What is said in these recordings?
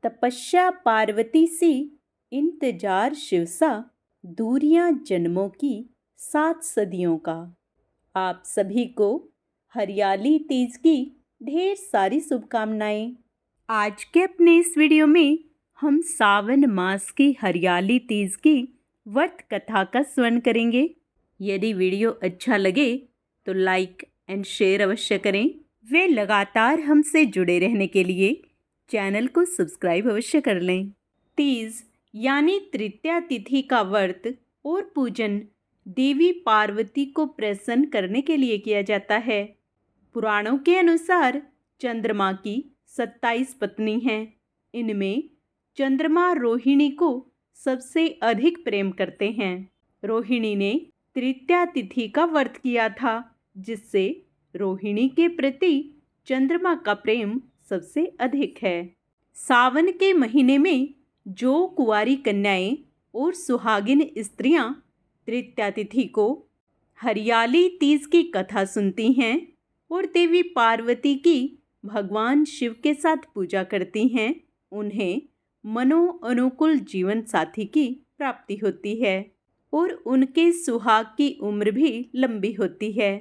तपस्या पार्वती सी, इंतजार शिव सा, दूरियां जन्मों की 7 सदियों का। आप सभी को हरियाली तीज की ढेर सारी शुभकामनाएं। आज के अपने इस वीडियो में हम सावन मास की हरियाली तीज की व्रत कथा का स्मरण करेंगे। यदि वीडियो अच्छा लगे तो लाइक एंड शेयर अवश्य करें। वे लगातार हमसे जुड़े रहने के लिए चैनल को सब्सक्राइब अवश्य कर लें। तीज यानी तृतीया तिथि का व्रत और पूजन देवी पार्वती को प्रसन्न करने के लिए किया जाता है। पुराणों के अनुसार चंद्रमा की 27 पत्नी हैं। इनमें चंद्रमा रोहिणी को सबसे अधिक प्रेम करते हैं। रोहिणी ने तृतीया तिथि का व्रत किया था, जिससे रोहिणी के प्रति चंद्रमा का प्रेम सबसे अधिक है। सावन के महीने में जो कुंवारी कन्याएं और सुहागिन स्त्रियां तृतीया तिथि को हरियाली तीज की कथा सुनती हैं और देवी पार्वती की भगवान शिव के साथ पूजा करती हैं, उन्हें मनो अनुकूल जीवन साथी की प्राप्ति होती है और उनके सुहाग की उम्र भी लंबी होती है।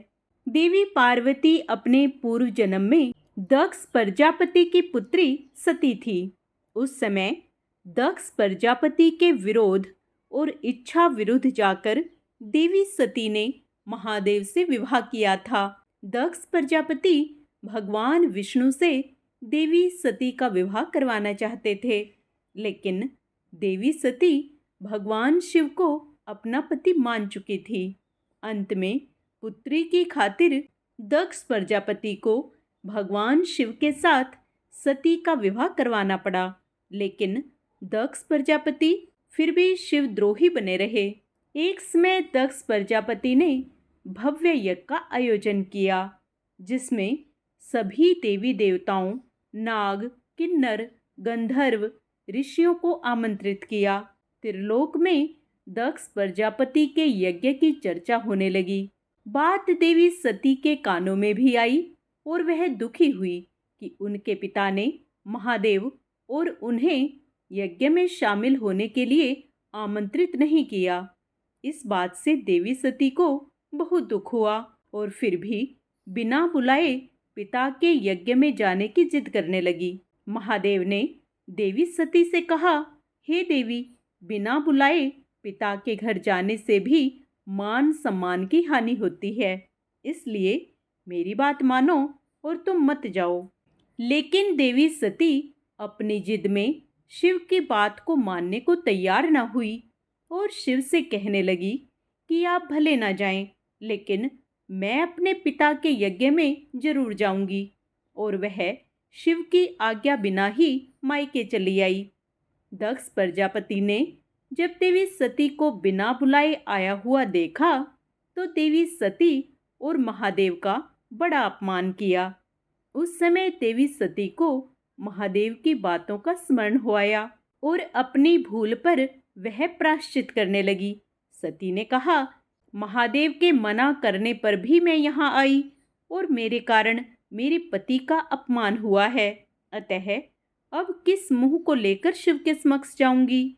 देवी पार्वती अपने पूर्व जन्म में दक्ष प्रजापति की पुत्री सती थी। उस समय दक्ष प्रजापति के विरोध और इच्छा विरुद्ध जाकर देवी सती ने महादेव से विवाह किया था। दक्ष प्रजापति भगवान विष्णु से देवी सती का विवाह करवाना चाहते थे, लेकिन देवी सती भगवान शिव को अपना पति मान चुकी थी। अंत में पुत्री की खातिर दक्ष प्रजापति को भगवान शिव के साथ सती का विवाह करवाना पड़ा, लेकिन दक्ष प्रजापति फिर भी शिवद्रोही बने रहे। एक समय दक्ष प्रजापति ने भव्य यज्ञ का आयोजन किया, जिसमें सभी देवी देवताओं, नाग, किन्नर, गंधर्व, ऋषियों को आमंत्रित किया। त्रिलोक में दक्ष प्रजापति के यज्ञ की चर्चा होने लगी। बात देवी सती के कानों में भी आई और वह दुखी हुई कि उनके पिता ने महादेव और उन्हें यज्ञ में शामिल होने के लिए आमंत्रित नहीं किया। इस बात से देवी सती को बहुत दुख हुआ और फिर भी बिना बुलाए पिता के यज्ञ में जाने की जिद करने लगी। महादेव ने देवी सती से कहा, हे देवी, बिना बुलाए पिता के घर जाने से भी मान सम्मान की हानि होती है, इसलिए मेरी बात मानो और तुम मत जाओ। लेकिन देवी सती अपनी जिद में शिव की बात को मानने को तैयार न हुई और शिव से कहने लगी कि आप भले ना जाएं, लेकिन मैं अपने पिता के यज्ञ में जरूर जाऊंगी। और वह शिव की आज्ञा बिना ही मायके चली आई। दक्ष प्रजापति ने जब देवी सती को बिना बुलाए आया हुआ देखा तो देवी सती और महादेव का बड़ा अपमान किया। उस समय देवी सती को महादेव की बातों का स्मरण हो आया और अपनी भूल पर वह प्रायश्चित करने लगी। सती ने कहा, महादेव के मना करने पर भी मैं यहाँ आई और मेरे कारण मेरे पति का अपमान हुआ है, अतः अब किस मुंह को लेकर शिव के समक्ष जाऊंगी।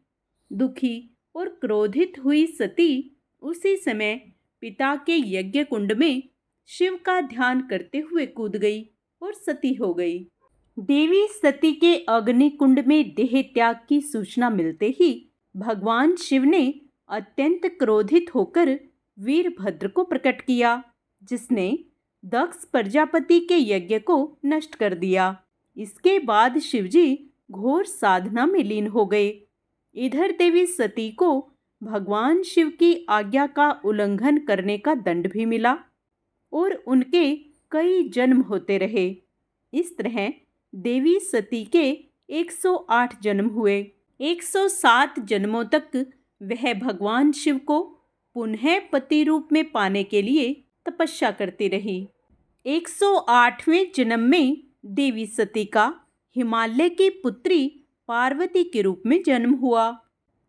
दुखी और क्रोधित हुई सती उसी समय पिता के यज्ञ कुंड में शिव का ध्यान करते हुए कूद गई और सती हो गई। देवी सती के अग्नि कुंड में देह त्याग की सूचना मिलते ही भगवान शिव ने अत्यंत क्रोधित होकर वीरभद्र को प्रकट किया, जिसने दक्ष प्रजापति के यज्ञ को नष्ट कर दिया। इसके बाद शिवजी घोर साधना में लीन हो गए। इधर देवी सती को भगवान शिव की आज्ञा का उल्लंघन करने का दंड भी मिला और उनके कई जन्म होते रहे। इस तरह देवी सती के 108 जन्म हुए। 107 जन्मों तक वह भगवान शिव को पुनः पति रूप में पाने के लिए तपस्या करती रही। 108वें जन्म में देवी सती का हिमालय की पुत्री पार्वती के रूप में जन्म हुआ।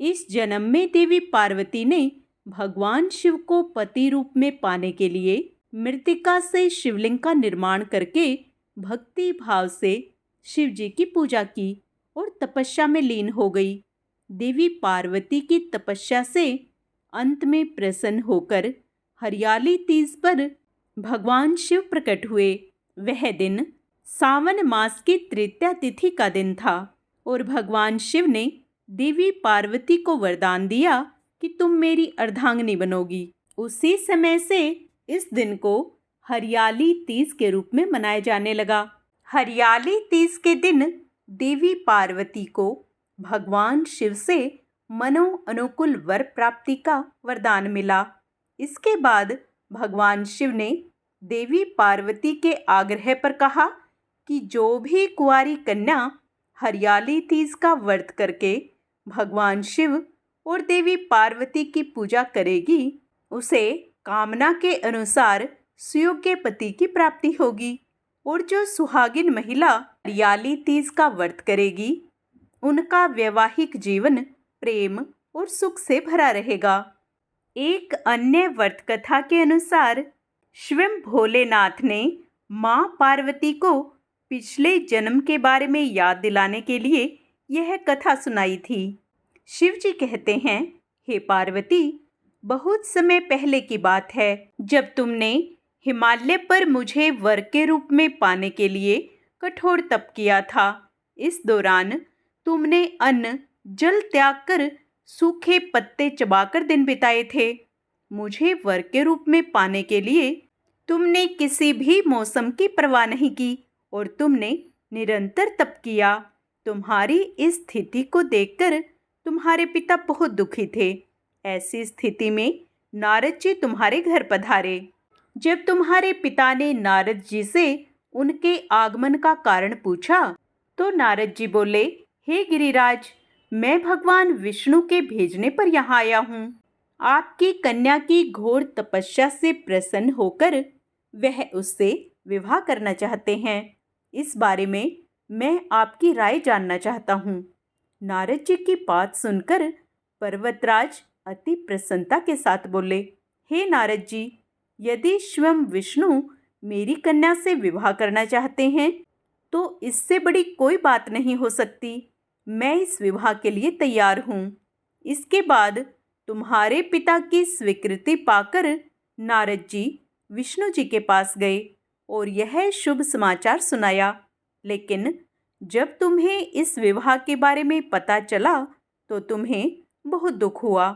इस जन्म में देवी पार्वती ने भगवान शिव को पति रूप में पाने के लिए मृत्तिका से शिवलिंग का निर्माण करके भक्ति भाव से शिव जी की पूजा की और तपस्या में लीन हो गई। देवी पार्वती की तपस्या से अंत में प्रसन्न होकर हरियाली तीज पर भगवान शिव प्रकट हुए। वह दिन सावन मास की तृतीया तिथि का दिन था और भगवान शिव ने देवी पार्वती को वरदान दिया कि तुम मेरी अर्धांगिनी बनोगी। उसी समय से इस दिन को हरियाली तीज के रूप में मनाया जाने लगा। हरियाली तीज के दिन देवी पार्वती को भगवान शिव से मनो अनुकूल वर प्राप्ति का वरदान मिला। इसके बाद भगवान शिव ने देवी पार्वती के आग्रह पर कहा कि जो भी कुंवारी कन्या हरियाली तीज का व्रत करके भगवान शिव और देवी पार्वती की पूजा करेगी, उसे कामना के अनुसार सुयोग्य पति की प्राप्ति होगी। और जो सुहागिन महिला हरियाली तीज का व्रत करेगी, उनका वैवाहिक जीवन प्रेम और सुख से भरा रहेगा। एक अन्य व्रत कथा के अनुसार स्वयं भोलेनाथ ने मां पार्वती को पिछले जन्म के बारे में याद दिलाने के लिए यह कथा सुनाई थी। शिव जी कहते हैं, हे पार्वती, बहुत समय पहले की बात है जब तुमने हिमालय पर मुझे वर के रूप में पाने के लिए कठोर तप किया था। इस दौरान तुमने अन्न जल त्याग कर सूखे पत्ते चबाकर दिन बिताए थे। मुझे वर के रूप में पाने के लिए तुमने किसी भी मौसम की परवाह नहीं की और तुमने निरंतर तप किया। तुम्हारी इस स्थिति को देखकर तुम्हारे पिता बहुत दुखी थे। ऐसी स्थिति में नारद जी तुम्हारे घर पधारे। जब तुम्हारे पिता ने नारद जी से उनके आगमन का कारण पूछा तो नारद जी बोले, हे गिरिराज, मैं भगवान विष्णु के भेजने पर यहाँ आया हूँ। आपकी कन्या की घोर तपस्या से प्रसन्न होकर वह उससे विवाह करना चाहते हैं। इस बारे में मैं आपकी राय जानना चाहता हूँ। नारद जी की बात सुनकर पर्वतराज अति प्रसन्नता के साथ बोले, हे नारद जी, यदि स्वयं विष्णु मेरी कन्या से विवाह करना चाहते हैं तो इससे बड़ी कोई बात नहीं हो सकती। मैं इस विवाह के लिए तैयार हूँ। इसके बाद तुम्हारे पिता की स्वीकृति पाकर नारद जी विष्णु जी के पास गए और यह शुभ समाचार सुनाया। लेकिन जब तुम्हें इस विवाह के बारे में पता चला तो तुम्हें बहुत दुख हुआ।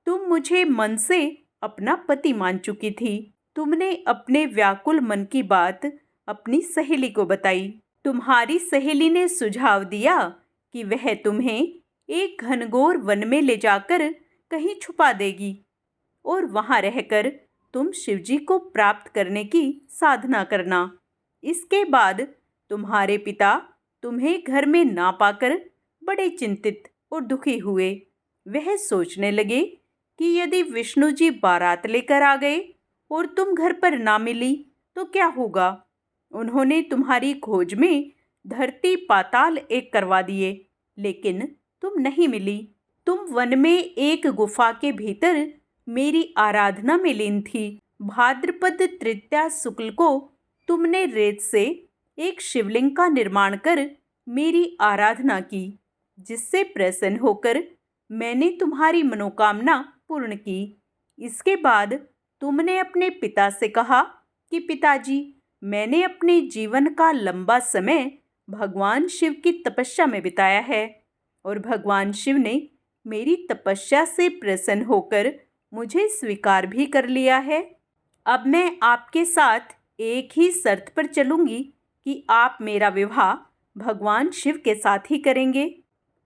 तुम मुझे मन से अपना पति मान चुकी थी। तुमने अपने व्याकुल मन की बात अपनी सहेली को बताई। तुम्हारी सहेली ने सुझाव दिया कि वह तुम्हें एक घनघोर वन में ले जाकर कहीं छुपा देगी और वहां रहकर तुम शिवजी को प्राप्त करने की साधना करना। इसके बाद तुम्हारे पिता तुम्हें घर में ना पाकर बड़े चिंतित और दुखी हुए। वह सोचने लगे कि यदि विष्णु जी बारात लेकर आ गए और तुम घर पर ना मिली तो क्या होगा। उन्होंने तुम्हारी खोज में धरती पाताल एक करवा दिए, लेकिन तुम नहीं मिली। तुम वन में एक गुफा के भीतर मेरी आराधना में लीन थी। भाद्रपद तृतीया शुक्ल को तुमने रेत से एक शिवलिंग का निर्माण कर मेरी आराधना की, जिससे प्रसन्न होकर मैंने तुम्हारी मनोकामना पूर्ण की। इसके बाद तुमने अपने पिता से कहा कि पिताजी, मैंने अपने जीवन का लंबा समय भगवान शिव की तपस्या में बिताया है और भगवान शिव ने मेरी तपस्या से प्रसन्न होकर मुझे स्वीकार भी कर लिया है। अब मैं आपके साथ एक ही शर्त पर चलूंगी कि आप मेरा विवाह भगवान शिव के साथ ही करेंगे।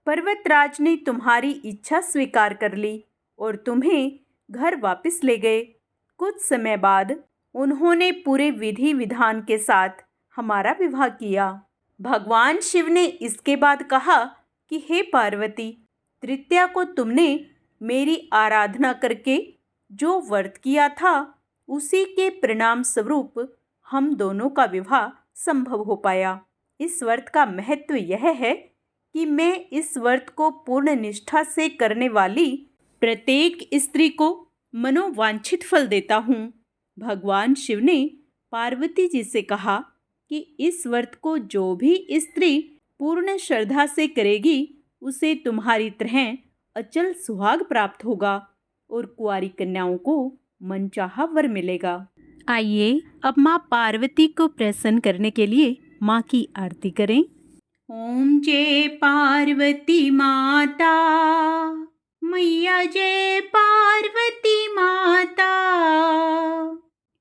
पर्वतराज ने तुम्हारी इच्छा स्वीकार कर ली और तुम्हें घर वापस ले गए। कुछ समय बाद उन्होंने पूरे विधि विधान के साथ हमारा विवाह किया। भगवान शिव ने इसके बाद कहा कि हे पार्वती, तृतीया को तुमने मेरी आराधना करके जो व्रत किया था उसी के परिणाम स्वरूप हम दोनों का विवाह संभव हो पाया। इस व्रत का महत्व यह है कि मैं इस व्रत को पूर्ण निष्ठा से करने वाली प्रत्येक स्त्री को मनोवांछित फल देता हूँ। भगवान शिव ने पार्वती जी से कहा कि इस व्रत को जो भी स्त्री पूर्ण श्रद्धा से करेगी उसे तुम्हारी तरह अचल सुहाग प्राप्त होगा और कुंवारी कन्याओं को मनचाहा वर मिलेगा। आइए अब माँ पार्वती को प्रसन्न करने के लिए माँ की आरती करें। ओम जय पार्वती माता, मैया जय पार्वती माता,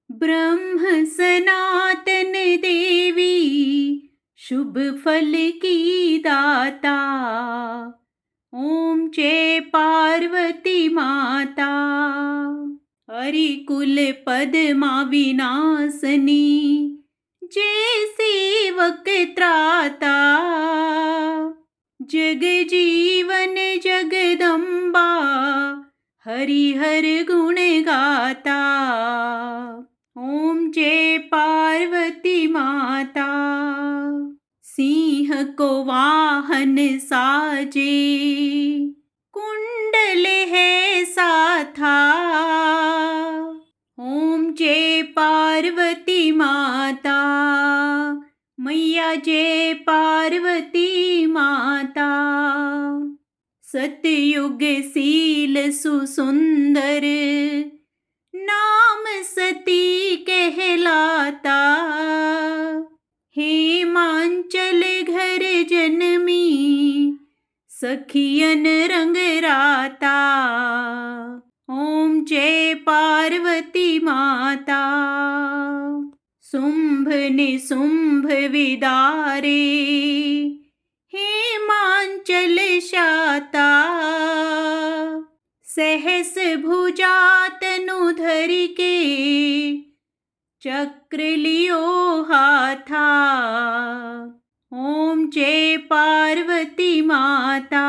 ब्रह्म सनातन देवी शुभ फल की दाता। ओम जय पार्वती माता, हरि कुल पद्मा विनाशनी जय सेवक त्राता, जग जीवन जगदम्बा हरिहर गुण गाता। ओम जय पार्वती माता, सिंह को वाहन साजे कुंडल है साथा। ओम जय पार्वती माता, मैया जय पार्वती माता, सतयुग शील सुसुंदर नाम सती कहलाता। हेमांचल घर जन्मी सखियन रंग राता। ओम जय पार्वती माता, शुंभ निशुंभ विदारे हेमांचल शाता, सहस भुजा तनु धर के चक्र लियो हाथा। ओम जय पार्वती माता,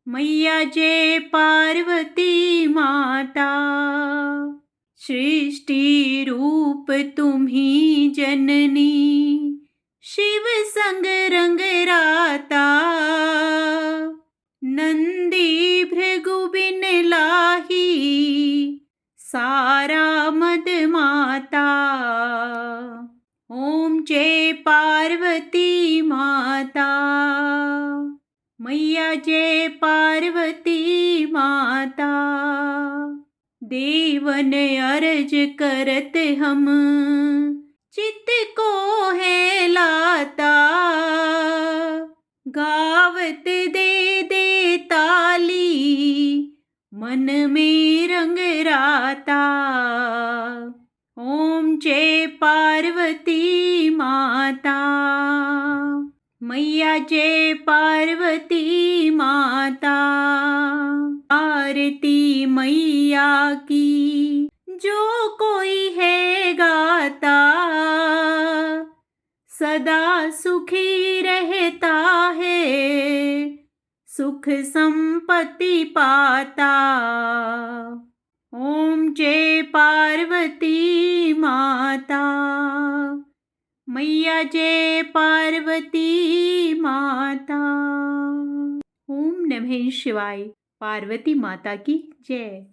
मैया जय पार्वती माता, सृष्टि रूप तुम्ही जननी शिव संग रंग राता। नंदी भृगु बिन लाही सारा मद माता। ओम जय पार्वती माता, मैया जय पार्वती माता, देवन अर्ज करत हम चित को है लाता। गावत दे दे ताली मन में रंग राता। ओम जय पार्वती माता, मैया जय पार्वती माता, आरती मैया की जो कोई है गाता, सदा सुखी रहता है सुख संपत्ति पाता। ओम जय पार्वती माता, मैया जय पार्वती माता। ओम नमः शिवाय। पार्वती माता की जय।